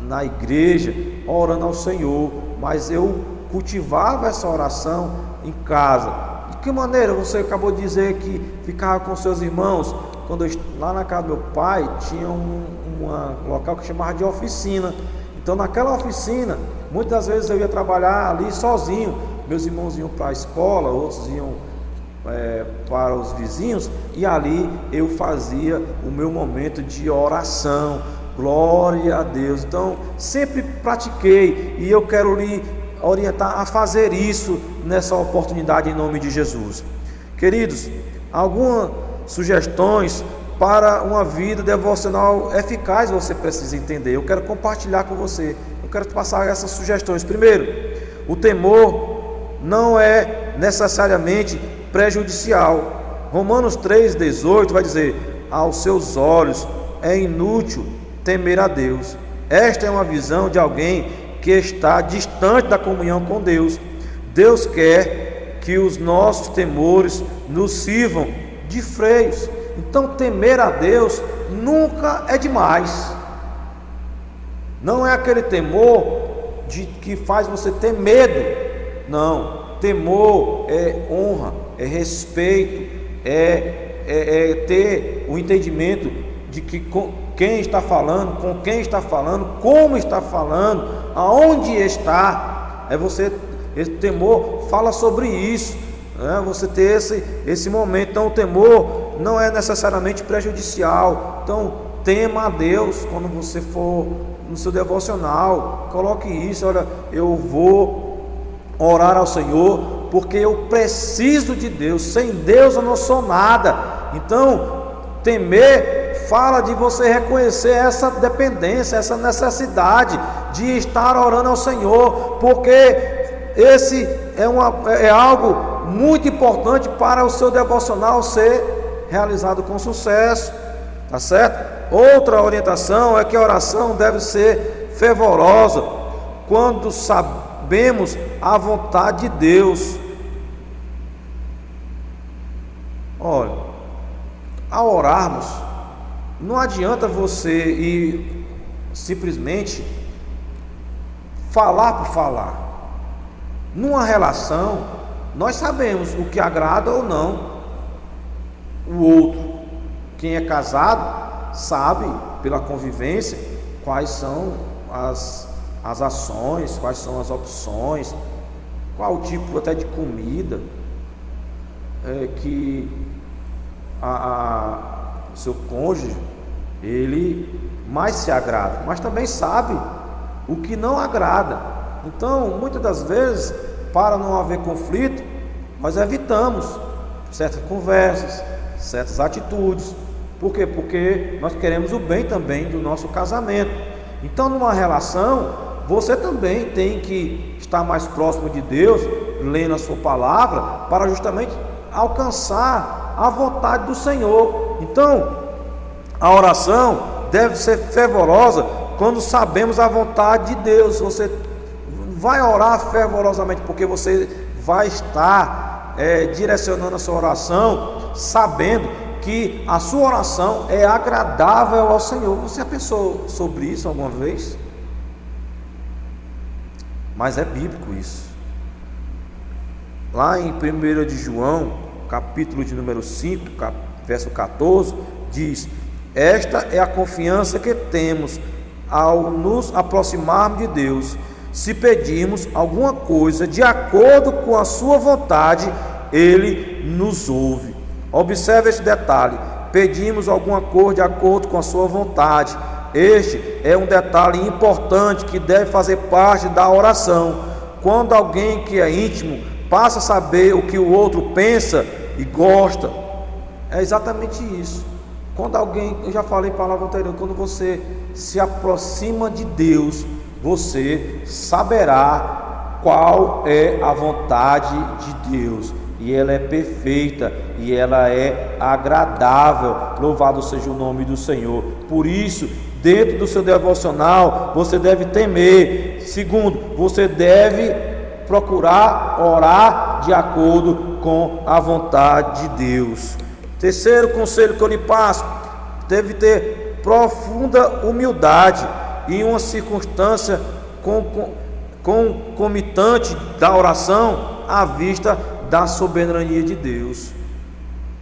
S1: na igreja orando ao Senhor. Mas eu cultivava essa oração em casa. De que maneira? Você acabou de dizer que ficava com seus irmãos. Quando eu, lá na casa do meu pai tinha um local que chamava de oficina. Então naquela oficina, muitas vezes eu ia trabalhar ali sozinho. Meus irmãos iam para a escola, outros iam para os vizinhos, e ali eu fazia o meu momento de oração. Glória a Deus. Então sempre pratiquei, e eu quero lhe orientar a fazer isso nessa oportunidade em nome de Jesus. Queridos, algumas sugestões para uma vida devocional eficaz você precisa entender. Eu quero compartilhar com você. Eu quero te passar essas sugestões. Primeiro, o temor não é necessariamente prejudicial. Romanos 3,18 vai dizer: aos seus olhos é inútil temer a Deus. Esta é uma visão de alguém que está distante da comunhão com Deus. Deus quer que os nossos temores nos sirvam de freios. Então temer a Deus nunca é demais. Não é aquele temor que faz você ter medo. Não, temor é honra, é respeito, é ter o entendimento de que com quem está falando, com quem está falando, como está falando, aonde está. Esse temor fala sobre isso, né? Você ter esse momento. Então o temor não é necessariamente prejudicial. Então tema a Deus quando você for no seu devocional, coloque isso: olha, eu vou orar ao Senhor porque eu preciso de Deus, sem Deus eu não sou nada. Então temer fala de você reconhecer essa dependência, essa necessidade de estar orando ao Senhor, porque esse é algo muito importante para o seu devocional ser realizado com sucesso, tá certo? Outra orientação é que a oração deve ser fervorosa quando sabemos a vontade de Deus. Olha, ao orarmos, não adianta você ir simplesmente falar por falar. Numa relação, nós sabemos o que agrada ou não o outro. Quem é casado sabe, pela convivência, quais são as ações, quais são as opções, qual o tipo até de comida que seu cônjuge ele mais se agrada, mas também sabe o que não agrada. Então, muitas das vezes, para não haver conflito, nós evitamos certas conversas, certas atitudes. Por quê? Porque nós queremos o bem também do nosso casamento. Então, numa relação, você também tem que estar mais próximo de Deus, lendo a sua palavra, para justamente alcançar a vontade do Senhor. Então, a oração deve ser fervorosa quando sabemos a vontade de Deus. Você vai orar fervorosamente porque você vai estar direcionando a sua oração, sabendo que a sua oração é agradável ao Senhor. Você já pensou sobre isso alguma vez? Mas é bíblico isso. Lá em 1 de João, capítulo de número 5, verso 14, diz: esta é a confiança que temos ao nos aproximarmos de Deus. Se pedirmos alguma coisa de acordo com a sua vontade, Ele nos ouve. Observe este detalhe: pedimos alguma coisa de acordo com a sua vontade. Este é um detalhe importante que deve fazer parte da oração. Quando alguém que é íntimo passa a saber o que o outro pensa e gosta, é exatamente isso. Quando alguém, eu já falei em palavra anterior, quando você se aproxima de Deus, você saberá qual é a vontade de Deus, e ela é perfeita, e ela é agradável. Louvado seja o nome do Senhor. Por isso, dentro do seu devocional, você deve temer. Segundo, você deve procurar orar de acordo com a vontade de Deus. Terceiro conselho que eu lhe passo: deve ter profunda humildade em uma circunstância concomitante da oração à vista da soberania de Deus.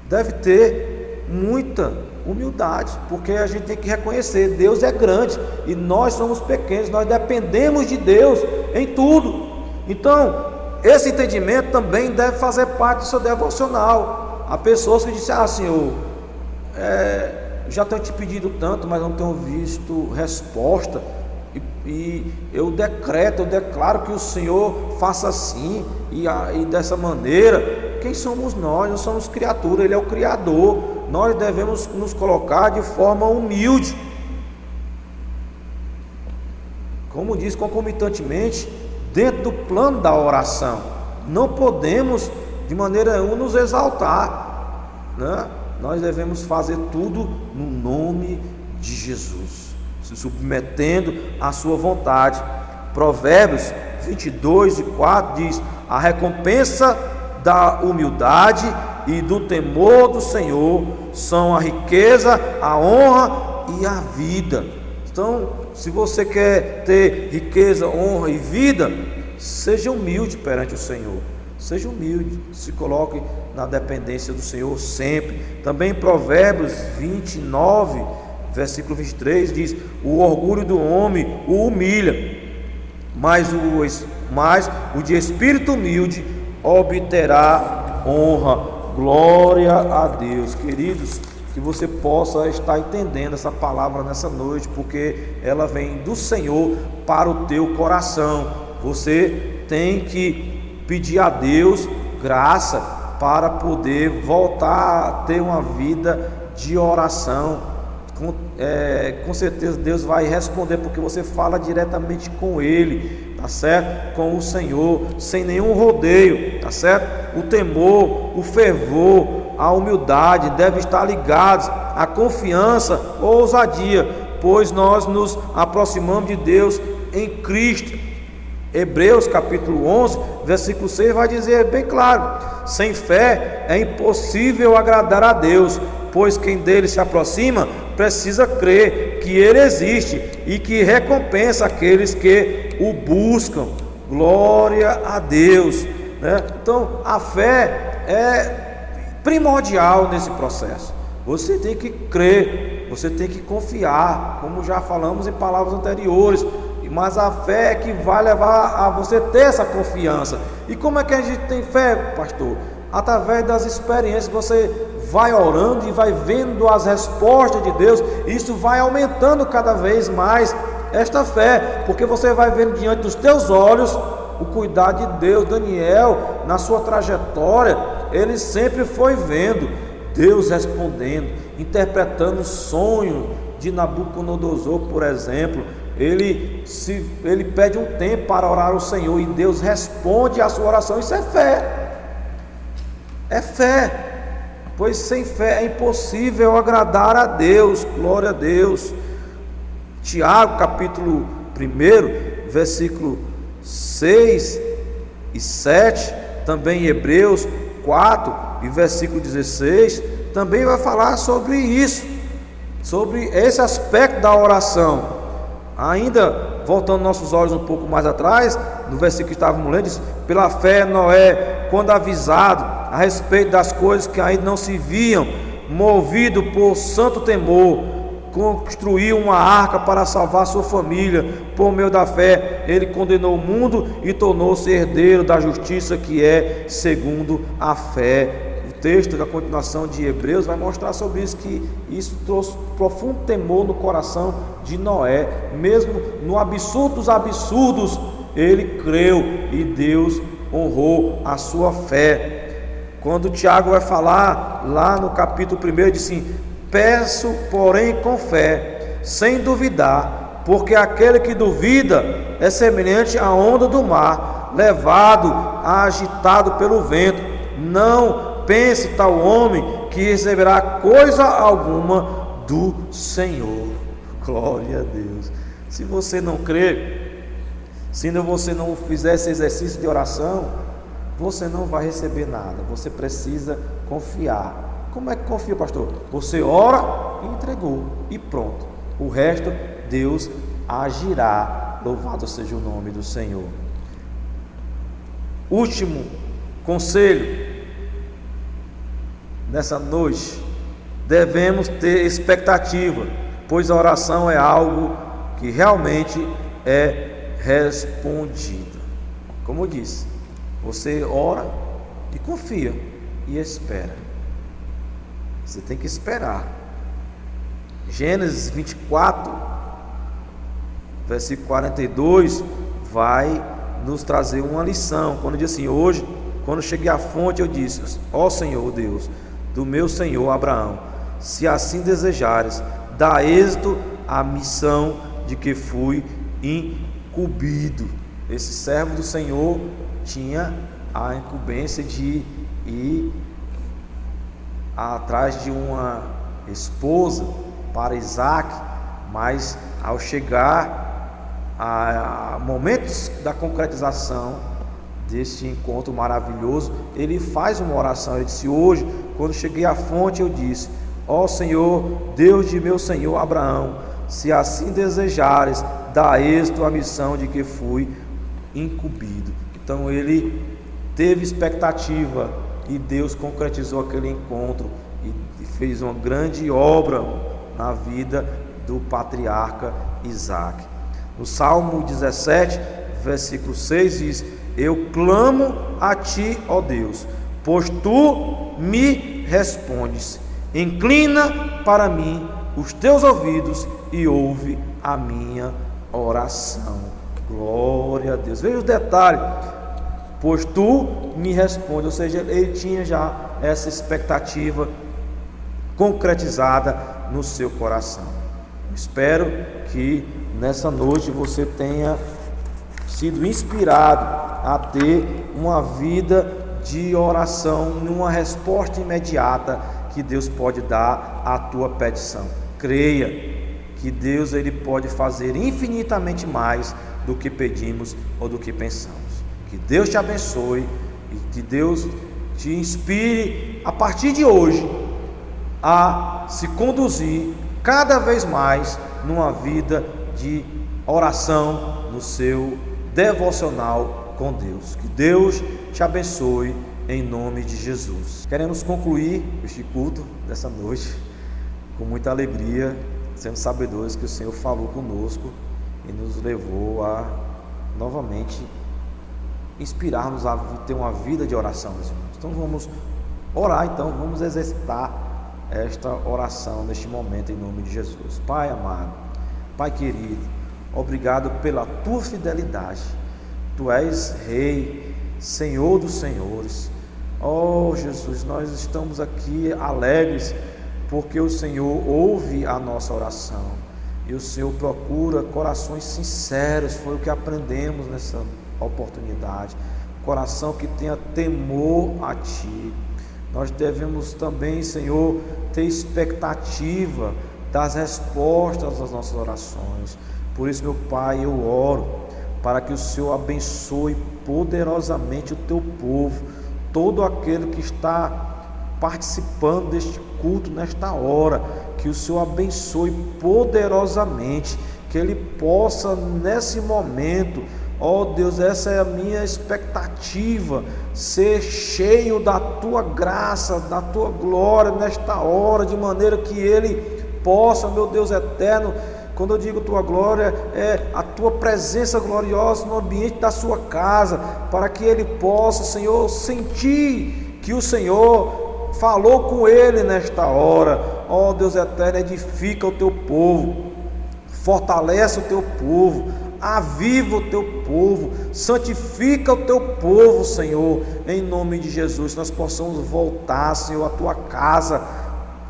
S1: Deve ter muita humildade, porque a gente tem que reconhecer: Deus é grande e nós somos pequenos, nós dependemos de Deus em tudo. Então, esse entendimento também deve fazer parte do seu devocional. Há pessoas que dizem: Senhor, já tenho te pedido tanto, mas não tenho visto resposta, e eu declaro que o Senhor faça assim e dessa maneira. Quem somos nós? Nós somos criatura, Ele é o Criador. Nós devemos nos colocar de forma humilde, como diz, concomitantemente, dentro do plano da oração. Não podemos de maneira nenhuma nos exaltar, né? Nós devemos fazer tudo no nome de Jesus, se submetendo à sua vontade. Provérbios 22:4 diz: a recompensa da humildade e do temor do Senhor são a riqueza, a honra e a vida. Então, se você quer ter riqueza, honra e vida, seja humilde perante o Senhor. Seja humilde, se coloque na dependência do Senhor sempre. Também Provérbios 29, versículo 23 diz: o orgulho do homem o humilha, mas o de espírito humilde obterá honra. Glória a Deus. Queridos, que você possa estar entendendo essa palavra nessa noite, porque ela vem do Senhor para o teu coração. Você tem que pedir a Deus graça para poder voltar a ter uma vida de oração. Com certeza Deus vai responder, porque você fala diretamente com Ele, tá certo? Com o Senhor, sem nenhum rodeio, tá certo? O temor, o fervor, a humildade devem estar ligados à confiança ou ousadia, pois nós nos aproximamos de Deus em Cristo. Hebreus capítulo 11, versículo 6 vai dizer bem claro: sem fé é impossível agradar a Deus, pois quem dele se aproxima precisa crer que ele existe e que recompensa aqueles que o buscam. Glória a Deus, né? Então a fé é primordial nesse processo. Você tem que crer, você tem que confiar, como já falamos em palavras anteriores. Mas a fé é que vai levar a você ter essa confiança. E como é que a gente tem fé, pastor? Através das experiências. Você vai orando e vai vendo as respostas de Deus. Isso vai aumentando cada vez mais esta fé, porque você vai vendo diante dos teus olhos o cuidado de Deus. Daniel, na sua trajetória, ele sempre foi vendo Deus respondendo, interpretando o sonho de Nabucodonosor, por exemplo. Ele pede um tempo para orar ao Senhor e Deus responde a sua oração. Isso é fé. É fé. Pois sem fé é impossível agradar a Deus. Glória a Deus. Tiago capítulo 1, versículo 6 e 7, também Hebreus 4 e versículo 16, também vai falar sobre isso, sobre esse aspecto da oração. Ainda voltando nossos olhos um pouco mais atrás, no versículo que estávamos lendo, diz: pela fé Noé, quando avisado a respeito das coisas que ainda não se viam, movido por santo temor, construiu uma arca para salvar sua família. Por meio da fé ele condenou o mundo e tornou-se herdeiro da justiça, que é segundo a fé. O texto da continuação de Hebreus vai mostrar sobre isso, que isso trouxe profundo temor no coração de Noé. Mesmo no absurdo dos absurdos, ele creu e Deus honrou a sua fé. Quando Tiago vai falar lá no capítulo 1, ele diz assim: peço, porém, com fé, sem duvidar, porque aquele que duvida é semelhante à onda do mar, levado, agitado pelo vento. Não pense tal homem que receberá coisa alguma do Senhor. Glória a Deus. Se você não crer, se você não fizer esse exercício de oração, você não vai receber nada. Você precisa confiar. Como é que confia, pastor? Você ora e entregou, e pronto. O resto Deus agirá. Louvado seja o nome do Senhor. Último conselho nessa noite: devemos ter expectativa, pois a oração é algo que realmente é respondido. Como eu disse, você ora e confia e espera. Você tem que esperar. Gênesis 24, versículo 42, vai nos trazer uma lição. Quando diz assim: hoje, quando cheguei à fonte, eu disse: ó Senhor Deus do meu senhor Abraão, se assim desejares, dá êxito à missão de que fui incumbido. Esse servo do Senhor tinha a incumbência de ir atrás de uma esposa para Isaac, mas ao chegar a momentos da concretização deste encontro maravilhoso, ele faz uma oração. Ele disse: hoje, quando cheguei à fonte, eu disse: ó Senhor, Deus de meu senhor Abraão, se assim desejares, dá êxito à missão de que fui incumbido. Então ele teve expectativa e Deus concretizou aquele encontro e fez uma grande obra na vida do patriarca Isaac. No Salmo 17, versículo 6 diz: eu clamo a ti, ó Deus, pois tu me respondes. Inclina para mim os teus ouvidos e ouve a minha oração. Glória a Deus. Veja o detalhe: pois tu me respondes. Ou seja, ele tinha já essa expectativa concretizada no seu coração. Espero que nessa noite você tenha sido inspirado a ter uma vida de oração, numa resposta imediata que Deus pode dar à tua petição. Creia que Deus ele pode fazer infinitamente mais do que pedimos ou do que pensamos. Que Deus te abençoe e que Deus te inspire a partir de hoje a se conduzir cada vez mais numa vida de oração, no seu devocional com Deus. Que Deus te abençoe em nome de Jesus. Queremos concluir este culto dessa noite com muita alegria, sendo sabedores que o Senhor falou conosco e nos levou a novamente inspirar-nos a ter uma vida de oração, meus irmãos. Então vamos orar, vamos exercitar esta oração neste momento em nome de Jesus. Pai amado, Pai querido, obrigado pela tua fidelidade. Tu és Rei, Senhor dos senhores. Oh Jesus, nós estamos aqui alegres porque o Senhor ouve a nossa oração e o Senhor procura corações sinceros. Foi o que aprendemos nessa oportunidade. Coração que tenha temor a Ti. Nós devemos também, Senhor, ter expectativa das respostas às nossas orações. Por isso, meu Pai, eu oro para que o Senhor abençoe poderosamente o Teu povo, todo aquele que está participando deste culto nesta hora, que o Senhor abençoe poderosamente, que ele possa nesse momento, ó Deus, essa é a minha expectativa, ser cheio da Tua graça, da Tua glória nesta hora, de maneira que ele possa, meu Deus eterno, quando eu digo Tua glória, é a Tua presença gloriosa no ambiente da sua casa, para que ele possa, Senhor, sentir que o Senhor falou com ele nesta hora. Ó Deus eterno, edifica o Teu povo, fortalece o Teu povo, aviva o Teu povo, santifica o Teu povo, Senhor, em nome de Jesus. Nós possamos voltar, Senhor, à Tua casa,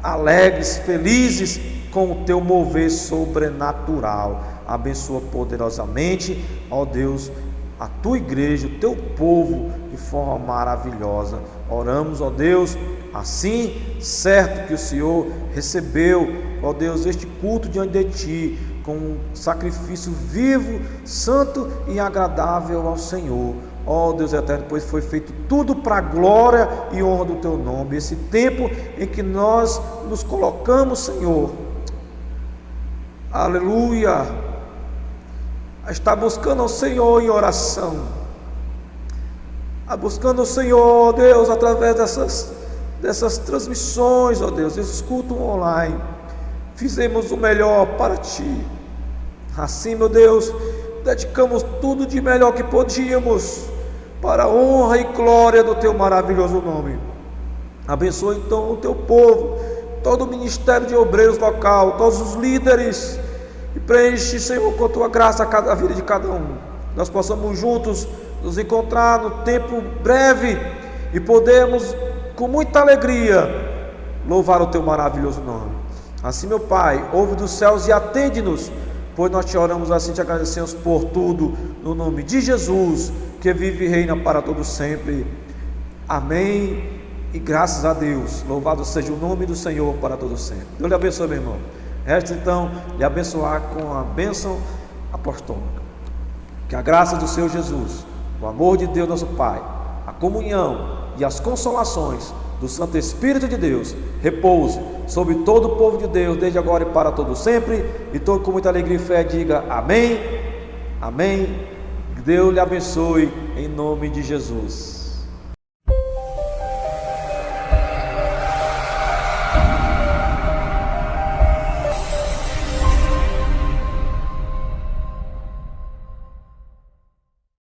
S1: alegres, felizes, com o Teu mover sobrenatural. Abençoa poderosamente, ó Deus, a Tua igreja, o Teu povo, de forma maravilhosa. Oramos, ó Deus, assim, certo que o Senhor recebeu, ó Deus, este culto diante de Ti, com um sacrifício vivo, santo e agradável ao Senhor. Ó Deus eterno, pois foi feito tudo para a glória e honra do Teu nome. Esse tempo em que nós nos colocamos, Senhor, aleluia, está buscando ao Senhor em oração, buscando o Senhor, ó Deus, através dessas transmissões, ó Deus, desses cultos online. Fizemos o melhor para Ti. Assim, meu Deus, dedicamos tudo de melhor que podíamos para a honra e glória do Teu maravilhoso nome. Abençoa então o Teu povo, todo o ministério de obreiros local, todos os líderes, e preenche, Senhor, com a Tua graça a vida de cada um. Nós possamos juntos nos encontrar no tempo breve e podemos, com muita alegria, louvar o Teu maravilhoso nome. Assim, meu Pai, ouve dos céus e atende-nos, pois nós Te oramos assim, Te agradecemos por tudo, no nome de Jesus, que vive e reina para todo sempre. Amém. E graças a Deus, louvado seja o nome do Senhor para todo sempre. Deus lhe abençoe, meu irmão. Resta então lhe abençoar com a bênção apostólica. Que a graça do Senhor Jesus, o amor de Deus nosso Pai, a comunhão e as consolações do Santo Espírito de Deus repouse sobre todo o povo de Deus, desde agora e para todo sempre. E todo com muita alegria e fé diga amém, amém. Deus lhe abençoe em nome de Jesus.